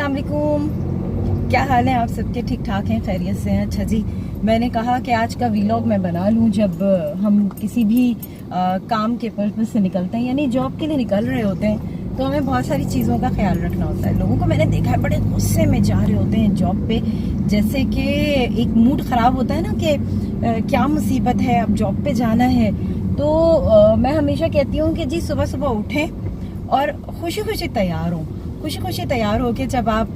अस्सलाम वालेकुम, क्या हाल है आप सबके? ठीक ठाक हैं, खैरियत से हैं? अच्छा जी, मैंने कहा कि आज का व्लॉग मैं बना लूं। जब हम किसी भी काम के पर्पस से निकलते हैं, यानी जॉब के लिए निकल रहे होते हैं, तो हमें बहुत सारी चीज़ों का ख्याल रखना होता है। लोगों को मैंने देखा है बड़े गुस्से में जा रहे होते हैं जॉब पे, जैसे कि एक मूड ख़राब होता है ना कि क्या मुसीबत है, अब जॉब पे जाना है। तो मैं हमेशा कहती हूँ कि जी सुबह सुबह उठें और खुशी खुशी तैयार हों। खुशी खुशी तैयार होके जब आप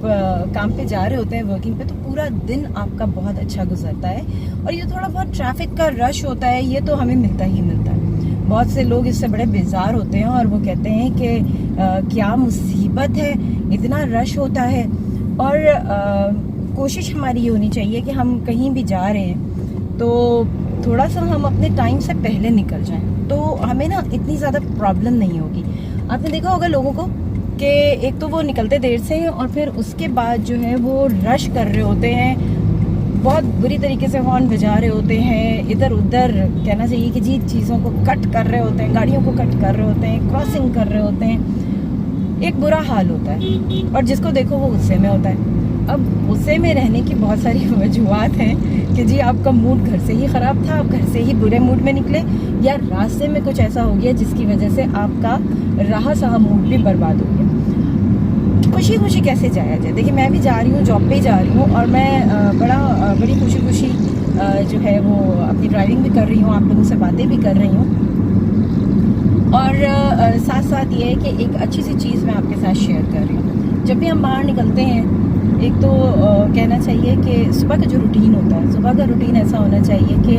काम पे जा रहे होते हैं, वर्किंग पे, तो पूरा दिन आपका बहुत अच्छा गुजरता है। और ये थोड़ा बहुत ट्रैफिक का रश होता है, ये तो हमें मिलता ही मिलता है। बहुत से लोग इससे बड़े बेजार होते हैं और वो कहते हैं कि क्या मुसीबत है, इतना रश होता है। और कोशिश हमारी ये होनी चाहिए कि हम कहीं भी जा रहे हैं तो थोड़ा सा हम अपने टाइम से पहले निकल जाएं, तो हमें ना इतनी ज़्यादा प्रॉब्लम नहीं होगी। आपने देखा होगा लोगों को कि एक तो वो निकलते देर से हैं और फिर उसके बाद जो है वो रश कर रहे होते हैं, बहुत बुरी तरीके से हॉर्न बजा रहे होते हैं, इधर उधर कहना चाहिए कि जी चीज़ों को कट कर रहे होते हैं, गाड़ियों को कट कर रहे होते हैं, क्रॉसिंग कर रहे होते हैं। एक बुरा हाल होता है और जिसको देखो वो गुस्से में होता है। अब गुस्से में रहने की बहुत सारी वजूहत हैं कि जी आपका मूड घर से ही ख़राब था, आप घर से ही बुरे मूड में निकले, या रास्ते में कुछ ऐसा हो गया जिसकी वजह से आपका रहा सहा मूड भी बर्बाद हो गया। खुशी खुशी कैसे जाया जाए? देखिए, मैं भी जा रही हूँ, जॉब पे ही जा रही हूँ और मैं बड़ी खुशी खुशी जो है वो अपनी ड्राइविंग भी कर रही हूँ, आप लोगों से बातें भी कर रही हूँ। और साथ साथ ये है कि एक अच्छी सी चीज़ मैं आपके साथ शेयर कर रही हूँ। जब भी हम बाहर निकलते हैं, एक तो कहना चाहिए कि सुबह का जो रूटीन होता है, सुबह का रूटीन ऐसा होना चाहिए कि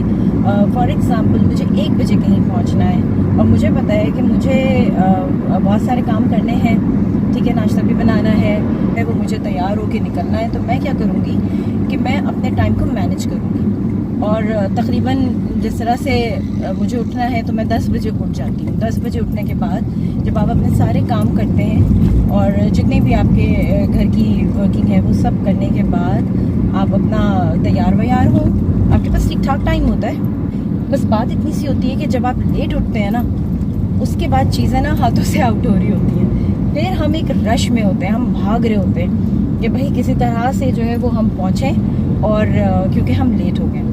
फॉर एग्ज़ाम्पल मुझे 1 बजे कहीं पहुंचना है और मुझे पता है कि मुझे बहुत सारे काम करने हैं, ठीक है, नाश्ता भी बनाना है, वो मुझे तैयार होके निकलना है। तो मैं क्या करूँगी कि मैं अपने टाइम को मैनेज करूँगी और तकरीबन जिस तरह से मुझे उठना है तो मैं 10 बजे उठ जाती हूँ। 10 बजे उठने के बाद जब आप अपने सारे काम करते हैं और जितने भी आपके घर की वर्किंग है वो सब करने के बाद आप अपना तैयार व्यार हो, आपके पास ठीक ठाक टाइम होता है। बस बात इतनी सी होती है कि जब आप लेट उठते हैं ना, उसके बाद चीज़ें ना हाथों से आउट हो रही होती हैं। फिर हम एक रश में होते हैं, हम भाग रहे होते हैं कि भाई किसी तरह से जो है वो हम पहुँचें, और क्योंकि हम लेट हो गए।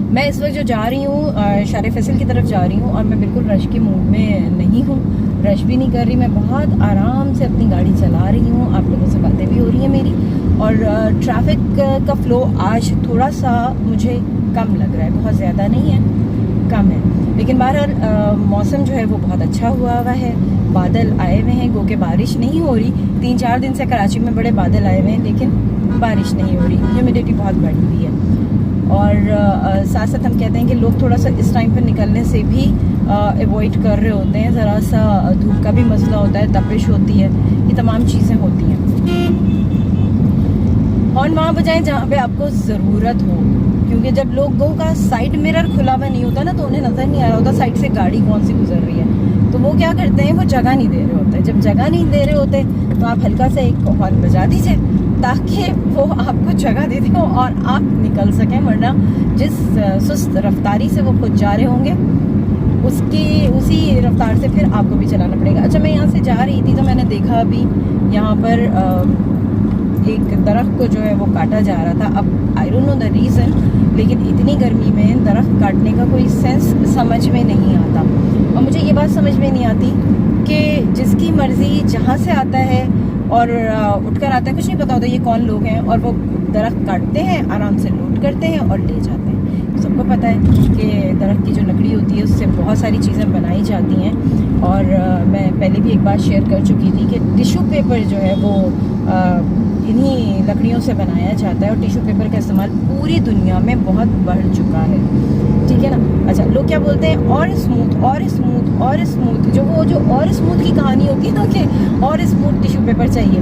मैं इस वक्त जो जा रही हूँ शारे फैसल की तरफ जा रही हूँ और मैं बिल्कुल रश के मूड में नहीं हूँ, रश भी नहीं कर रही। मैं बहुत आराम से अपनी गाड़ी चला रही हूँ, आप लोगों से बातें भी हो रही हैं मेरी। और ट्रैफिक का फ्लो आज थोड़ा सा मुझे कम लग रहा है, बहुत ज़्यादा नहीं है, कम है। लेकिन बहरहाल मौसम जो है वो बहुत अच्छा हुआ है, बादल आए हुए हैं, गो के बारिश नहीं हो रही। 3-4 दिन से कराची में बड़े बादल आए हुए हैं लेकिन बारिश नहीं हो रही, ह्यूमिडिटी बहुत बढ़ी हुई है। और साथ साथ हम कहते हैं कि लोग थोड़ा सा इस टाइम पर निकलने से भी अवॉइड कर रहे होते हैं, ज़रा सा धूप का भी मसला होता है, तपिश होती है, ये तमाम चीज़ें होती हैं। हॉर्न वहाँ बजाएं जहाँ पे आपको ज़रूरत हो, क्योंकि जब लोगों का साइड मिरर खुला हुआ नहीं होता ना तो उन्हें नज़र नहीं आ रहा होता साइड से गाड़ी कौन सी गुजर रही है, तो वो क्या करते हैं, वो जगह नहीं दे रहे होते। जब जगह नहीं दे रहे होते तो आप हल्का सा एक हॉर्न बजा दीजिए ताकि वो आपको जगह दे दें और आप निकल सकें, वरना जिस सुस्त रफ्तारी से वो खुद जा रहे होंगे उसी रफ्तार से फिर आपको भी चलाना पड़ेगा। अच्छा, मैं यहाँ से जा रही थी तो मैंने देखा अभी यहाँ पर एक दरख्त को जो है वो काटा जा रहा था। अब I don't know the reason, लेकिन इतनी गर्मी में दरख्त काटने का कोई सेंस समझ में नहीं आता। और मुझे ये बात समझ में नहीं आती कि जिसकी मर्ज़ी जहाँ से आता है और उठकर आता है, कुछ नहीं पता होता ये कौन लोग हैं, और वो दरख्त काटते हैं, आराम से लूट करते हैं और ले जाते हैं। सबको पता है कि दरख्त की जो लकड़ी होती है उससे बहुत सारी चीज़ें बनाई जाती हैं। और मैं पहले भी एक बार शेयर कर चुकी थी कि टिश्यू पेपर जो है वो इन्हीं लकड़ियों से बनाया जाता है और टिश्यू पेपर का इस्तेमाल पूरी दुनिया में बहुत बढ़ चुका है, ठीक है ना। अच्छा, लोग क्या बोलते हैं, और स्मूथ और स्मूथ और स्मूथ, जो और स्मूथ की कहानी होती है ना कि और स्मूथ टिश्यू पेपर चाहिए,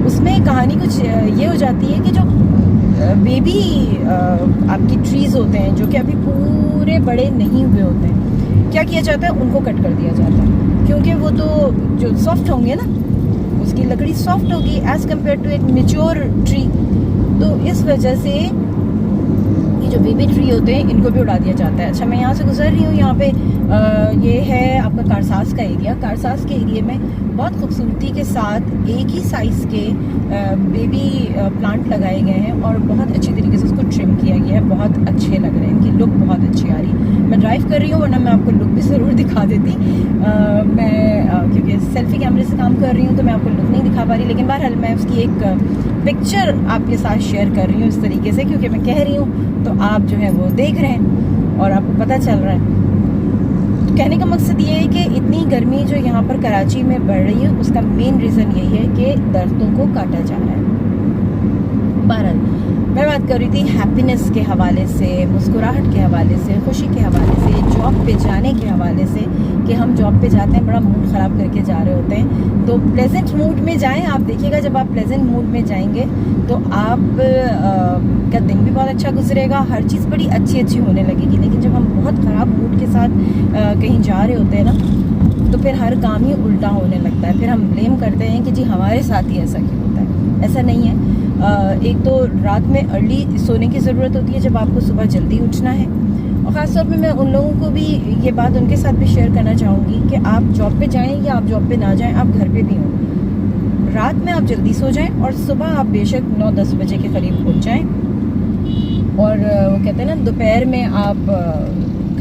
उसमें कहानी कुछ ये हो जाती है कि जो बेबी आपकी ट्रीज़ होते हैं जो कि अभी पूरे बड़े नहीं हुए होते हैं, क्या किया जाता है, उनको कट कर दिया जाता है, क्योंकि वो तो जो सॉफ्ट होंगे ना, उसकी लकड़ी सॉफ्ट होगी एज़ कम्पेयर टू एक मेच्योर ट्री। तो इस वजह से ये जो बेबी ट्री होते हैं इनको भी उड़ा दिया जाता है। अच्छा, मैं यहाँ से गुजर रही हूँ, यहाँ पे ये है आपका कारसास का एरिया। कारसास के एरिया में बहुत खूबसूरती के साथ एक ही साइज़ के बेबी प्लांट लगाए गए हैं और बहुत अच्छी तरीके से उसको ट्रिम किया गया है। बहुत अच्छे लग रहे हैं, इनकी लुक बहुत अच्छी आ रही है। मैं ड्राइव कर रही हूँ, वरना मैं आपको लुक भी ज़रूर दिखा देती। क्योंकि सेल्फी कैमरे से काम कर रही हूँ तो मैं आपको लुक नहीं दिखा पा रही, लेकिन बहरहाल मैं उसकी एक पिक्चर आपके साथ शेयर कर रही हूँ इस तरीके से, क्योंकि मैं कह रही हूँ तो आप जो है वो देख रहे हैं और आपको पता चल रहा है। कहने का मकसद ये है कि इतनी गर्मी जो यहाँ पर कराची में बढ़ रही है, उसका मेन रीज़न यही है कि दरख्तों को काटा जा रहा है। बहरहाल मैं बात कर रही थी हैप्पीनेस के हवाले से, मुस्कुराहट के हवाले से, खुशी के हवाले से, जॉब पे जाने के हवाले से, कि हम जॉब पे जाते हैं बड़ा मूड ख़राब करके जा रहे होते हैं, तो प्लेजेंट मूड में जाएं। आप देखिएगा जब आप प्लेजेंट मूड में जाएंगे तो आप का दिन भी बहुत अच्छा गुजरेगा, हर चीज़ बड़ी अच्छी अच्छी होने लगेगी। लेकिन जब हम बहुत ख़राब मूड के साथ कहीं जा रहे होते हैं ना, तो फिर हर काम ही उल्टा होने लगता है। फिर हम ब्लेम करते हैं कि जी हमारे साथ ही ऐसा क्यों होता है। ऐसा नहीं है। एक तो रात में अर्ली सोने की ज़रूरत होती है जब आपको सुबह जल्दी उठना है, और ख़ासतौर पे मैं उन लोगों को भी ये बात उनके साथ भी शेयर करना चाहूँगी कि आप जॉब पे जाएं या आप जॉब पे ना जाएं, आप घर पे भी हों, रात में आप जल्दी सो जाएं और सुबह आप बेशक 9-10 बजे के करीब उठ जाएं। और वो कहते हैं ना, दोपहर में आप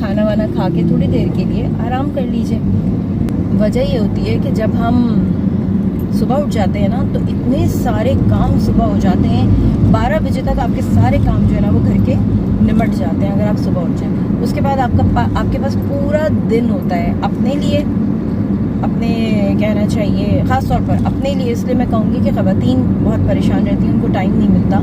खाना वाना खा के थोड़ी देर के लिए आराम कर लीजिए। वजह ये होती है कि जब हम सुबह उठ जाते हैं ना, तो इतने सारे काम सुबह हो जाते हैं, 12 बजे तक आपके सारे काम जो है ना वो घर के निमट जाते हैं अगर आप सुबह उठ जाएं। उसके बाद आपके पास पूरा दिन होता है अपने लिए, अपने कहना चाहिए ख़ास तौर पर अपने लिए। इसलिए मैं कहूँगी कि ख़वातीन बहुत परेशान रहती हैं, उनको टाइम नहीं मिलता,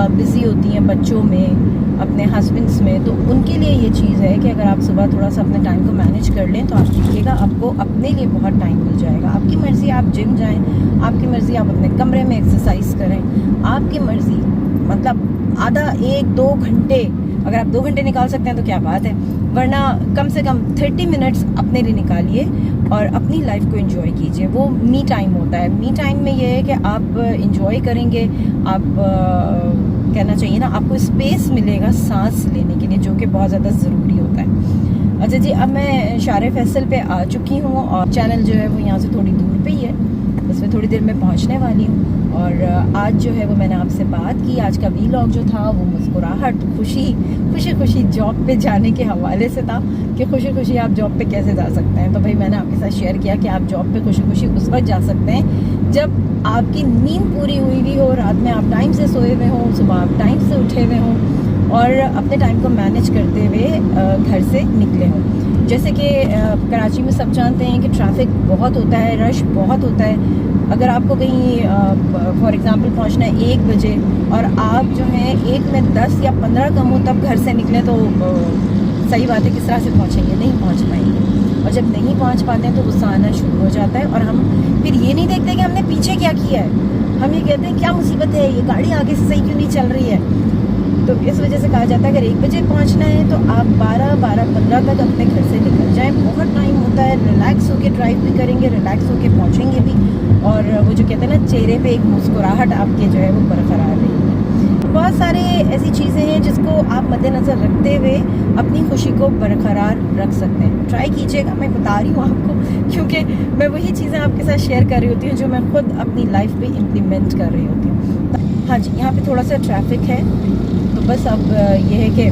बिज़ी होती हैं बच्चों में, अपने हस्बैंड्स में। तो उनके लिए ये चीज़ है कि अगर आप सुबह थोड़ा सा अपने टाइम को मैनेज कर लें तो आप देखिएगा आपको अपने लिए बहुत टाइम मिल जाएगा। आपकी मर्ज़ी आप जिम जाएं, आपकी मर्ज़ी आप अपने कमरे में एक्सरसाइज करें, आपकी मर्ज़ी, मतलब आधा 1-2 घंटे, अगर आप 2 घंटे निकाल सकते हैं तो क्या बात है, वरना कम से कम 30 मिनट्स अपने लिए निकालिए और अपनी लाइफ को एंजॉय कीजिए। वो मी टाइम होता है। मी टाइम में ये है कि आप एंजॉय करेंगे, आप कहना चाहिए ना, आपको स्पेस मिलेगा सांस लेने के लिए, जो कि बहुत ज़्यादा ज़रूरी होता है। अच्छा जी, अब मैं शारे फैसल पे आ चुकी हूँ और चैनल जो है वो यहाँ से थोड़ी दूर पे ही है, उसमें थोड़ी देर में पहुँचने वाली हूँ। और आज जो है वो मैंने आपसे बात की, आज का वीलॉग जो था वो मुस्कुराहट, खुशी जॉब पे जाने के हवाले से था कि खुशी आप जॉब पे कैसे जा सकते हैं। तो भाई मैंने आपके साथ शेयर किया कि आप जॉब पे खुशी उस वक्त जा सकते हैं जब आपकी नींद पूरी हुई हुई हो, रात में आप टाइम से सोए हुए हों, सुबह आप टाइम से उठे हुए हों और अपने टाइम को मैनेज करते हुए घर से निकले हों। जैसे कि कराची में सब जानते हैं कि ट्रैफिक बहुत होता है, रश बहुत होता है। अगर आपको कहीं फॉर एग्ज़ाम्पल पहुंचना है 1 बजे और आप जो है 1 में 10 या 15 कम हो तब घर से निकलें, तो सही बात है किस तरह से पहुंचेंगे, नहीं पहुंच पाएंगे। और जब नहीं पहुंच पाते हैं तो गुस्सा आना शुरू हो जाता है और हम फिर ये नहीं देखते कि हमने पीछे क्या किया है, हम ये कहते हैं क्या मुसीबत है, ये गाड़ी आगे से सही क्यों नहीं चल रही है। तो इस वजह से कहा जाता है अगर 1 बजे पहुंचना है तो आप 12-12:15 तक अपने घर से निकल जाएं। बहुत टाइम होता है, रिलैक्स होके ड्राइव भी करेंगे, रिलैक्स होके पहुंचेंगे भी, और वो जो कहते हैं ना, चेहरे पे एक मुस्कुराहट आपके जो है वो बरकरार रहेगी। बहुत सारे ऐसी चीज़ें हैं जिसको आप मद्देनज़र रखते हुए अपनी खुशी को बरकरार रख सकते हैं। ट्राई कीजिएगा, मैं बता रही हूँ आपको, क्योंकि मैं वही चीज़ें आपके साथ शेयर कर रही होती हूँ जो मैं खुद अपनी लाइफ पे इम्प्लीमेंट कर रही होती हूँ। हाँ जी, यहाँ पे थोड़ा सा ट्रैफिक है, तो बस अब ये है कि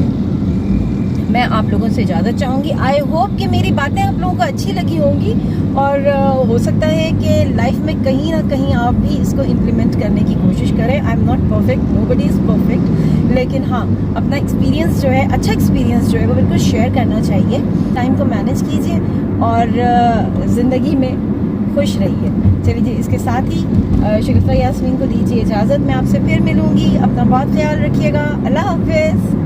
मैं आप लोगों से इजाज़त चाहूँगी। आई होप कि मेरी बातें आप लोगों को अच्छी लगी होंगी और हो सकता है कि लाइफ में कहीं ना कहीं आप भी इसको इम्प्लीमेंट करने की कोशिश करें। I am not perfect, nobody is perfect, लेकिन हाँ, अपना एक्सपीरियंस जो है, अच्छा एक्सपीरियंस जो है वो बिल्कुल शेयर करना चाहिए। टाइम को मैनेज कीजिए और ज़िंदगी में खुश रहिए। चलिए जी, इसके साथ ही शगुफ्ता यास्मीन को दीजिए इजाज़त। मैं आपसे फिर मिलूँगी, अपना बहुत ख्याल रखिएगा। अल्लाह हाफ़िज़।